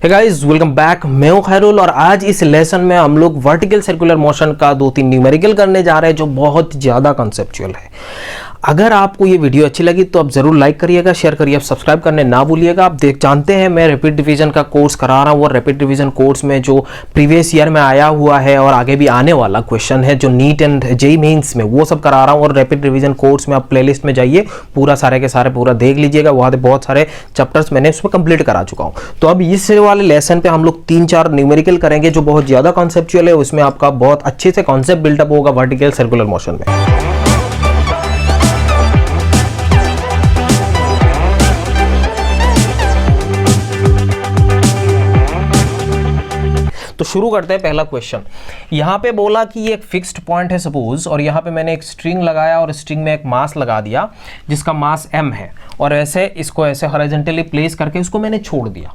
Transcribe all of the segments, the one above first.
Hey guys, welcome back. मैं हूं खैरुल और आज इस लेसन में हम लोग वर्टिकल सर्कुलर मोशन का 2-3 न्यूमेरिकल करने जा रहे हैं जो बहुत ज़्यादा कॉन्सेप्चुअल है। अगर आपको ये वीडियो अच्छी लगी तो आप ज़रूर लाइक करिएगा, शेयर करिए, सब्सक्राइब करने ना भूलिएगा। आप जानते हैं मैं रैपिड रिवीजन का कोर्स करा रहा हूँ और रैपिड रिवीजन कोर्स में जो प्रीवियस ईयर में आया हुआ है और आगे भी आने वाला क्वेश्चन है जो नीट एंड जेईई मेंस में, वो सब करा रहा हूँ। और रैपिड रिवीजन कोर्स में आप प्लेलिस्ट में जाइए, पूरा सारे के सारे पूरा देख लीजिएगा। वहाँ पे बहुत सारे चैप्टर्स मैंने उसमें कंप्लीट करा चुका हूँ। तो अब इस वाले लेसन पे हम लोग 3-4 न्यूमेरिकल करेंगे जो बहुत ज़्यादा कॉन्सेप्चुअल है। उसमें आपका बहुत अच्छे से कॉन्सेप्ट बिल्डअप होगा वर्टिकल सर्कुलर मोशन में। तो शुरू करते हैं। पहला क्वेश्चन यहाँ पे बोला कि ये एक फिक्स्ड पॉइंट है सपोज, और यहाँ पे मैंने एक स्ट्रिंग लगाया और स्ट्रिंग में एक मास लगा दिया जिसका मास m है, और ऐसे इसको ऐसे हॉरिजॉन्टली प्लेस करके इसको मैंने छोड़ दिया।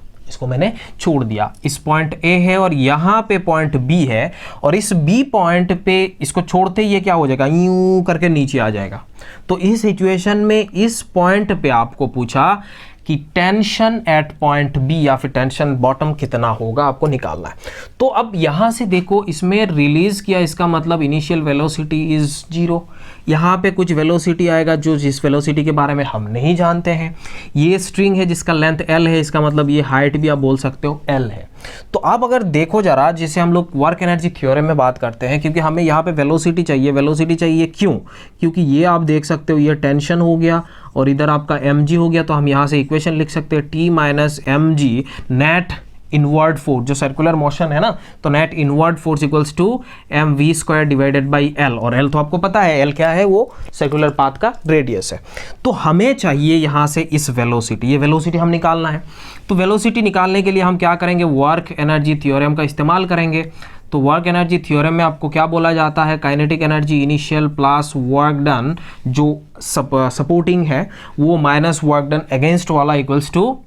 इस पॉइंट A है और यहाँ पे पॉइंट B है, और इस B पॉइंट पे इसको छोड़ते ही ये क्या हो जाएगा, यूं करके नीचे आ जाएगा। तो इस सिचुएशन में इस पॉइंट पे आपको पूछा कि टेंशन एट पॉइंट बी या फिर टेंशन बॉटम कितना होगा, आपको निकालना है। तो अब यहां से देखो, इसमें रिलीज किया, इसका मतलब इनिशियल वेलोसिटी इज 0। यहाँ पे कुछ वेलोसिटी आएगा जो जिस वेलोसिटी के बारे में हम नहीं जानते हैं। ये स्ट्रिंग है जिसका लेंथ L है, इसका मतलब ये हाइट भी आप बोल सकते हो L है। तो आप अगर देखो जरा, जिसे हम लोग वर्क एनर्जी थ्योरम में बात करते हैं, क्योंकि हमें यहाँ पे वेलोसिटी चाहिए। क्यों? क्योंकि ये आप देख सकते हो, ये टेंशन हो गया और इधर आपका mg हो गया। तो हम यहाँ से इक्वेशन लिख सकते हैं T minus mg net inward force, जो सर्कुलर मोशन है ना, तो net inward force equals to mv² divided by l। और l तो आपको पता है l क्या है, वो सर्कुलर पाथ का रेडियस है। तो हमें चाहिए यहाँ से इस वेलोसिटी, ये वेलोसिटी हम निकालना है। तो वेलोसिटी निकालने के लिए हम क्या करेंगे, वर्क एनर्जी थ्योरम का इस्तेमाल करेंगे। तो वर्क एनर्जी थ्योरम में आपको क्या बोला जाता है, kinetic energy initial plus work done जो सपोर्टिंग है वो माइनस वर्क डन अगेंस्ट वाला equals to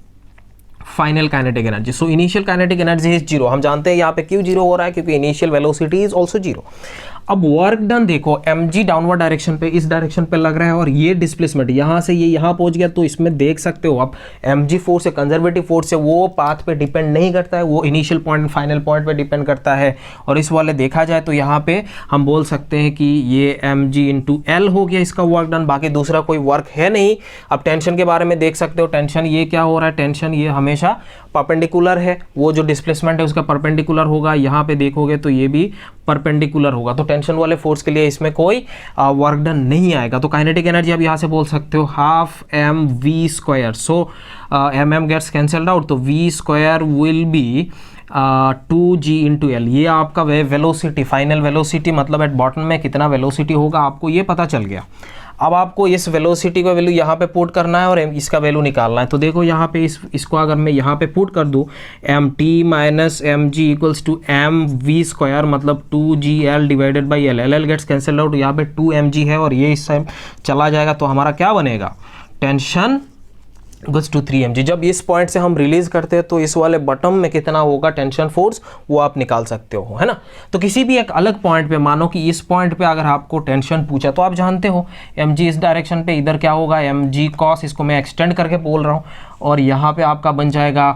final kinetic energy. So initial kinetic energy is 0। हम जानते हैं यहाँ पे क्यों 0 हो रहा है, क्योंकि इनिशियल वेलोसिटी इज ऑल्सो 0। अब वर्क डन देखो, mg डाउनवर्ड डायरेक्शन पे, इस डायरेक्शन पे लग रहा है, और ये डिस्प्लेसमेंट यहाँ से ये यहाँ पहुँच गया। तो इसमें देख सकते हो आप, mg फोर्स है, कंजर्वेटिव फोर्स है, वो पाथ पे डिपेंड नहीं करता है, वो इनिशियल पॉइंट फाइनल पॉइंट पे डिपेंड करता है। और इस वाले देखा जाए तो यहाँ पे हम बोल सकते हैं कि ये mg इंटू L हो गया इसका वर्क डन, बाकी दूसरा कोई वर्क है नहीं। अब टेंशन के बारे में देख सकते हो, टेंशन ये क्या हो रहा है, टेंशन ये हमेशा परपेंडिकुलर है, वो जो डिस्प्लेसमेंट है उसका परपेंडिकुलर होगा। यहाँ पे देखोगे तो ये भी परपेंडिकुलर होगा। तो टेंशन वाले फोर्स के लिए इसमें कोई वर्क डन नहीं आएगा। तो काइनेटिक एनर्जी आप यहाँ से बोल सकते हो हाफ mv²। सो mm गेट्स कैंसल्ड आउट, तो v² will be 2g into L। ये आपका वेलोसिटी, फाइनल वेलोसिटी, मतलब एट बॉटम में कितना वेलोसिटी होगा आपको ये पता चल गया। अब आपको इस वेलोसिटी का वैल्यू यहाँ पे पुट करना है और इसका वैल्यू निकालना है। तो देखो यहाँ पे इसको अगर मैं यहाँ पे पुट कर दूँ, mt minus mg equals to mv², मतलब 2gl divided by l gets cancel out. यहाँ पे 2mg है और ये इस टाइम चला जाएगा, तो हमारा क्या बनेगा, टेंशन इक्वल्स टू 3mg। जब इस पॉइंट से हम रिलीज करते हैं तो इस वाले बॉटम में कितना होगा टेंशन फोर्स, वो आप निकाल सकते हो, है ना। तो किसी भी एक अलग पॉइंट पे, मानो कि इस पॉइंट पे अगर आपको टेंशन पूछा, तो आप जानते हो mg इस डायरेक्शन पे, इधर क्या होगा mg cos, इसको मैं एक्सटेंड करके बोल रहा हूँ, और यहाँ पे आपका बन जाएगा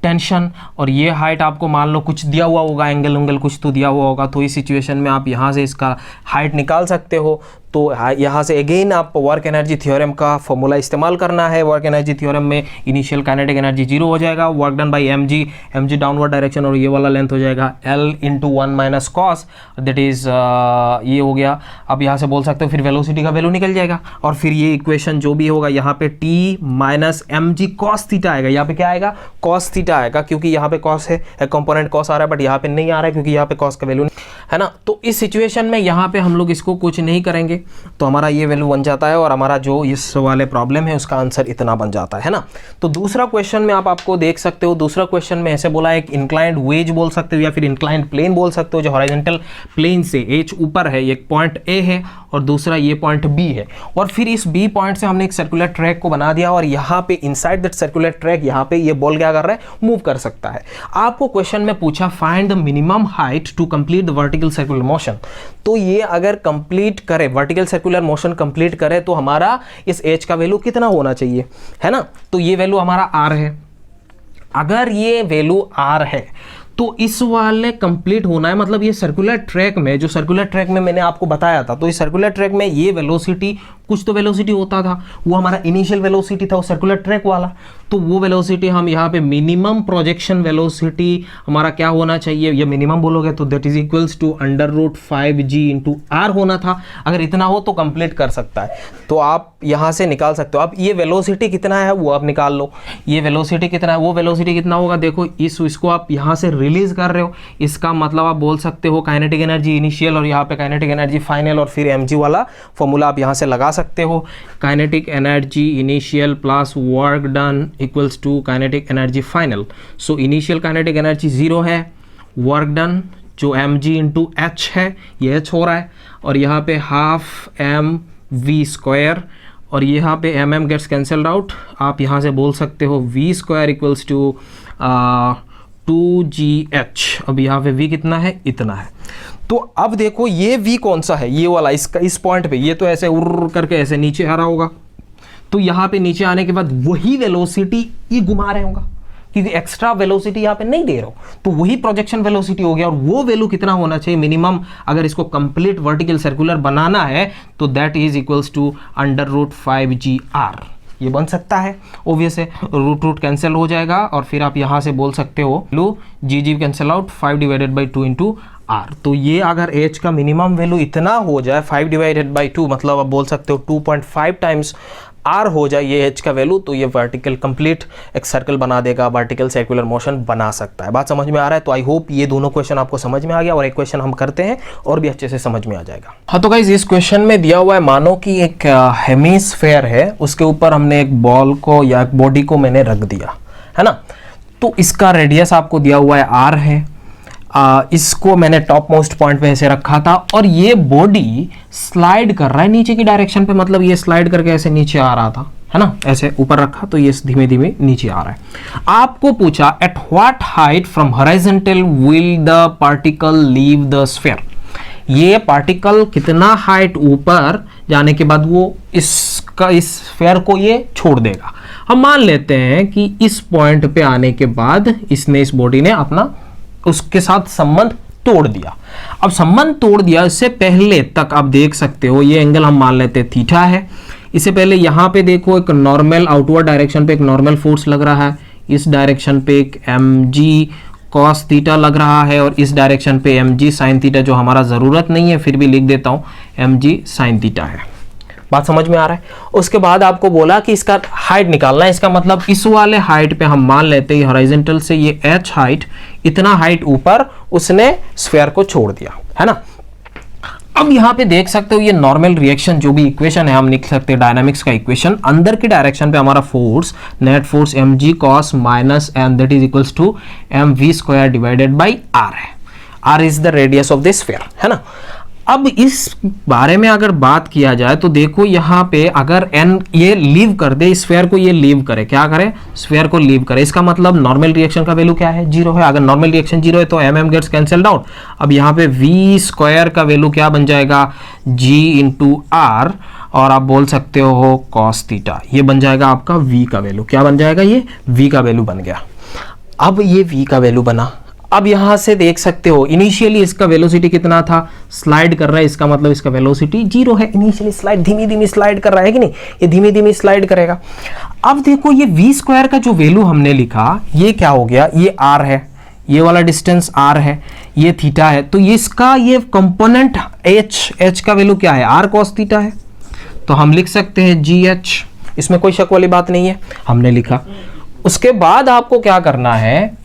टेंशन। और ये हाइट आपको मान लो कुछ दिया हुआ होगा, एंगल कुछ तो दिया हुआ होगा। तो इस सिचुएशन में आप यहाँ से इसका हाइट निकाल सकते हो। तो यहाँ से अगेन आप वर्क एनर्जी थ्योरम का फॉर्मूला इस्तेमाल करना है। वर्क एनर्जी थ्योरम में इनिशियल काइनेटिक एनर्जी 0 हो जाएगा, work done by mg downward direction, और ये वाला लेंथ हो जाएगा L into 1 minus cos, that is ये हो गया। अब यहाँ से बोल सकते हो फिर वेलोसिटी का वैल्यू निकल जाएगा, और फिर ये इक्वेशन जो भी होगा यहाँ पे T minus mg cos theta आएगा। यहाँ पे क्या आएगा, cos थीटा आएगा, क्योंकि यहाँ पे cos है, एक कंपोनेंट cos आ रहा है, बट यहाँ पे नहीं आ रहा है क्योंकि यहाँ पे cos का वैल्यू है ना। तो इस सिचुएशन में यहाँ पे हम लोग इसको कुछ नहीं करेंगे, तो हमारा ये वैल्यू बन जाता है, और हमारा जो इस वाले प्रॉब्लम है उसका आंसर इतना बन जाता है ना। तो दूसरा क्वेश्चन में आप आपको देख सकते हो, दूसरा क्वेश्चन में ऐसे बोला है, एक इंक्लाइंड वेज बोल सकते हो या फिर इंक्लाइंड प्लेन बोल सकते हो, जो हॉरिजॉन्टल प्लेन से h ऊपर है, एक पॉइंट A है और दूसरा ये पॉइंट B है, और फिर इस B पॉइंट से हमने एक सर्कुलर ट्रैक को बना दिया, और यहाँ पे इनसाइड दैट सर्कुलर ट्रैक यहाँ पे ये बॉल क्या कर रहा है, मूव कर सकता है। आपको क्वेश्चन में पूछा find the minimum height to complete the vertical circular motion. तो ये अगर कंप्लीट करे, वर्टिकल सर्कुलर मोशन कंप्लीट करे, तो हमारा इस h का वैल्यू कितना होना चाहिए, है ना। तो ये वैल्यू हमारा r है, अगर ये वैल्यू आर है तो इस वाले कंप्लीट होना है, मतलब ये सर्कुलर ट्रैक में, जो सर्कुलर ट्रैक में मैंने आपको बताया था, तो इस सर्कुलर ट्रैक में ये वेलोसिटी, कुछ तो वेलोसिटी होता था, वो हमारा इनिशियल वेलोसिटी था वो सर्कुलर ट्रैक वाला, तो वो वेलोसिटी हम यहाँ पे मिनिमम प्रोजेक्शन वेलोसिटी हमारा क्या होना चाहिए, ये मिनिमम बोलोगे तो that is equals to √5g × r होना था। अगर इतना हो तो कंप्लीट कर सकता है, तो आप यहाँ से निकाल सकते हो। अब ये वेलोसिटी कितना है वो आप निकाल लो, ये वेलोसिटी कितना है, वो वेलोसिटी कितना होगा, देखो इसको आप यहाँ से रिलीज कर रहे हो, इसका मतलब आप बोल सकते हो काइनेटिक एनर्जी इनिशियल और यहाँ पे काइनेटिक एनर्जी फाइनल, और फिर mg वाला फॉर्मूला आप यहाँ से लगा सकते हो। Kinetic energy initial plus work done equals to kinetic energy final. So initial kinetic energy 0 है, वर्क डन जो mg × h है, ये h हो रहा है, और यहाँ पे ½ mv², और यहाँ पे mm गेट्स कैंसल्ड आउट, आप यहाँ से बोल सकते हो v² इक्वल्स टू 2gh। अब यहाँ पे v कितना है, इतना है। तो अब देखो ये v कौन सा है, ये वाला, इसका इस पॉइंट पे, ये तो ऐसे उड़ करके ऐसे नीचे आ रहा होगा, तो यहाँ पे नीचे आने के बाद वही वेलोसिटी ये घुमा रहे होगा, क्योंकि एक्स्ट्रा वेलोसिटी यहाँ पे नहीं दे रहा हो, तो वही प्रोजेक्शन वेलोसिटी हो गया। और वो वैल्यू कितना होना चाहिए मिनिमम, अगर इसको कंप्लीट वर्टिकल सर्कुलर बनाना है तो that is equals to √5gr। ये बन सकता है, ऑब्वियस है, रूट कैंसिल हो जाएगा, और फिर आप यहाँ से बोल सकते हो लो g कैंसिल आउट 5/2 × r। तो ये अगर h का मिनिमम वैल्यू इतना हो जाए 5/2, मतलब आप बोल सकते हो 2.5 टाइम्स r हो जाए ये h का वैल्यू, तो ये वर्टिकल कंप्लीट एक सर्कल बना देगा, वर्टिकल सर्कुलर मोशन बना सकता है। बात समझ में आ रहा है? तो आई होप ये दोनों क्वेश्चन आपको समझ में आ गया, और एक क्वेश्चन हम करते हैं और भी अच्छे से समझ में आ जाएगा। हाँ, तो गाइस इस क्वेश्चन में दिया हुआ है, मानो कि एक हेमिस्फेयर है, उसके ऊपर हमने एक बॉल को या एक बॉडी को मैंने रख दिया है ना, तो इसका रेडियस आपको दिया हुआ है r है, इसको मैंने टॉप मोस्ट पॉइंट पे ऐसे रखा था, और ये बॉडी स्लाइड कर रहा है नीचे की डायरेक्शन पे, मतलब ये स्लाइड करके ऐसे नीचे आ रहा था, है ना, ऐसे ऊपर रखा तो ये धीमे धीमे नीचे आ रहा है। आपको पूछा at what height from horizontal will the particle leave the sphere, ये पार्टिकल कितना हाइट ऊपर जाने के बाद वो इस स्फीयर को ये छोड़ देगा। हम मान लेते हैं कि इस पॉइंट पे आने के बाद इसने, इस बॉडी ने अपना उसके साथ संबंध तोड़ दिया। अब संबंध तोड़ दिया, इससे पहले तक आप देख सकते हो ये एंगल हम मान लेते हैं थीटा है। इससे पहले यहाँ पे देखो एक नॉर्मल आउटवर्ड डायरेक्शन पे एक नॉर्मल फोर्स लग रहा है, इस डायरेक्शन पे एक mg cos थीटा लग रहा है, और इस डायरेक्शन पे mg sin थीटा, जो हमारा ज़रूरत नहीं है फिर भी लिख देता हूँ mg sin थीटा है। बात समझ में आ रहा है? उसके बाद आपको बोला कि इसका हाइट निकालना है, इसका मतलब इस वाले हाइट पे हम मान लेते हैं हॉरिजॉन्टल से ये h हाइट, इतना हाइट ऊपर उसने स्फीयर को छोड़ दिया, है ना। अब यहाँ पे देख सकते हो ये नॉर्मल रिएक्शन जो भी इक्वेशन है हम लिख सकते हैं डायनामिक्स का इक्वेशन, अंदर की डायरेक्शन पे हमारा force, net force mg cos minus m that is equals to mv² divided by r है। r is the radius of the sphere, है ना। अब इस बारे में अगर बात किया जाए तो देखो यहाँ पे अगर n ये लीव कर दे, स्फीयर को ये लीव करे, क्या करे, स्फीयर को लीव करे, इसका मतलब नॉर्मल रिएक्शन का वैल्यू क्या है, 0 है। अगर नॉर्मल रिएक्शन 0 है तो mm गेट्स कैंसल्ड आउट। अब यहाँ पे v² का वैल्यू क्या बन जाएगा, g × r, और आप बोल सकते हो cos थीटा, ये बन जाएगा आपका v का वैल्यू। क्या बन जाएगा, ये v का वैल्यू बन गया। अब ये v का वैल्यू बना, अब यहां से देख सकते हो इनिशियली इसका वेलोसिटी कितना था, स्लाइड कर रहा है, इसका मतलब इसका वेलोसिटी 0 है। इनिशियली स्लाइड, धीमी धीमी स्लाइड कर रहा है कि नहीं, ये धीमी धीमी स्लाइड करेगा। अब देखो ये v² का जो वैल्यू हमने लिखा ये क्या हो गया, ये r है, ये वाला डिस्टेंस r है, ये थीटा है, तो ये इसका ये कंपोनेंट h का वैल्यू क्या है, r cos थीटा है, तो हम लिख सकते हैं gh, इसमें कोई शक वाली बात नहीं है, हमने लिखा। उसके बाद आपको क्या करना है,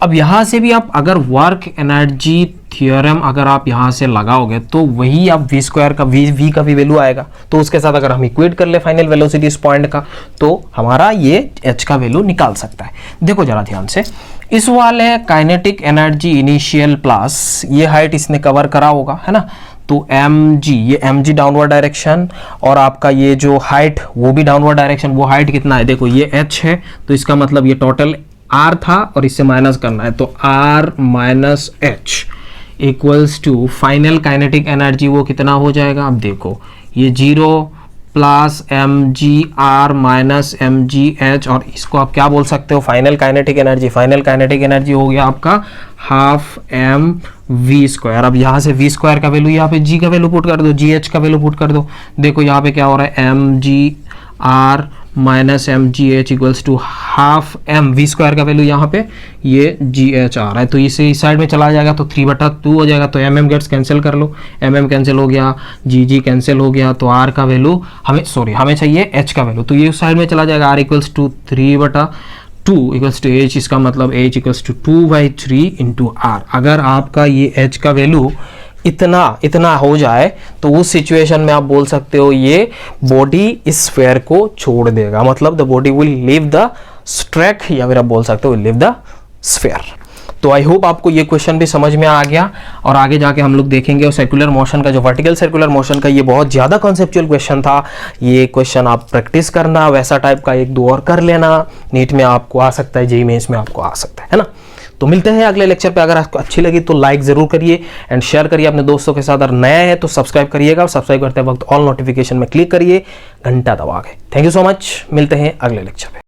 अब यहां से भी आप अगर वर्क एनर्जी थ्योरम अगर आप यहां से लगाओगे तो वही आप v² का v का भी वैल्यू आएगा, तो उसके साथ अगर हम इक्वेट कर ले फाइनल वेलोसिटी इस पॉइंट का, तो हमारा ये h का वैल्यू निकाल सकता है। देखो जरा ध्यान से, इस वाले काइनेटिक एनर्जी इनिशियल प्लस ये हाइट इसने कवर करा होगा, है ना, तो mg, ये mg डाउनवर्ड डायरेक्शन, और आपका ये जो हाइट वो भी डाउनवर्ड डायरेक्शन, वो हाइट कितना है, देखो ये h है, तो इसका मतलब ये टोटल r था और इससे माइनस करना है, तो r minus h equals to final kinetic energy वो कितना हो जाएगा, अब देखो ये 0 प्लस mgr माइनस mgh, और इसको आप क्या बोल सकते हो, final kinetic energy. Final kinetic energy हो गया आपका हाफ एम वी स्क्वायर। अब यहाँ से वी स्क्वायर का वैल्यू यहाँ पे g का वैल्यू पुट कर दो, gh का वैल्यू पुट कर दो। देखो यहाँ पे क्या हो रहा है, mgr minus mgh equals to half m v square का वैल्यू यहाँ पे ये gh आ रहा है, तो इसे इस साइड में चला जाएगा तो 3/2 हो जाएगा, तो mm गेट्स कैंसिल कर लो, mm कैंसिल हो गया, g कैंसिल हो गया, तो r का वैल्यू हमें चाहिए h का वैल्यू, तो ये उस साइड में चला जाएगा, r equals to 3/2 equals to h, इसका मतलब h equals to 2/3 into r। अगर आपका ये h का वैल्यू इतना हो जाए तो उस सिचुएशन में आप बोल सकते हो ये बॉडी इस स्फीयर को छोड़ देगा, मतलब the body will leave the track, या फिर आप बोल सकते हो लीव द स्फीयर। तो आई होप आपको ये क्वेश्चन भी समझ में आ गया, और आगे जाके हम लोग देखेंगे और सर्कुलर मोशन का, जो वर्टिकल सर्कुलर मोशन का, ये बहुत ज़्यादा कॉन्सेप्चुअल क्वेश्चन था। ये क्वेश्चन आप प्रैक्टिस करना, वैसा टाइप का 1-2 और कर लेना, नीट में आपको आ सकता है, जेईई मेंस में आपको आ सकता है ना। तो मिलते हैं अगले लेक्चर पे। अगर आपको अच्छी लगी तो लाइक जरूर करिए एंड शेयर करिए अपने दोस्तों के साथ, अगर नया है तो सब्सक्राइब करिएगा, और सब्सक्राइब करते वक्त ऑल नोटिफिकेशन में क्लिक करिए, घंटा दबा के। थैंक यू सो मच, मिलते हैं अगले लेक्चर पे।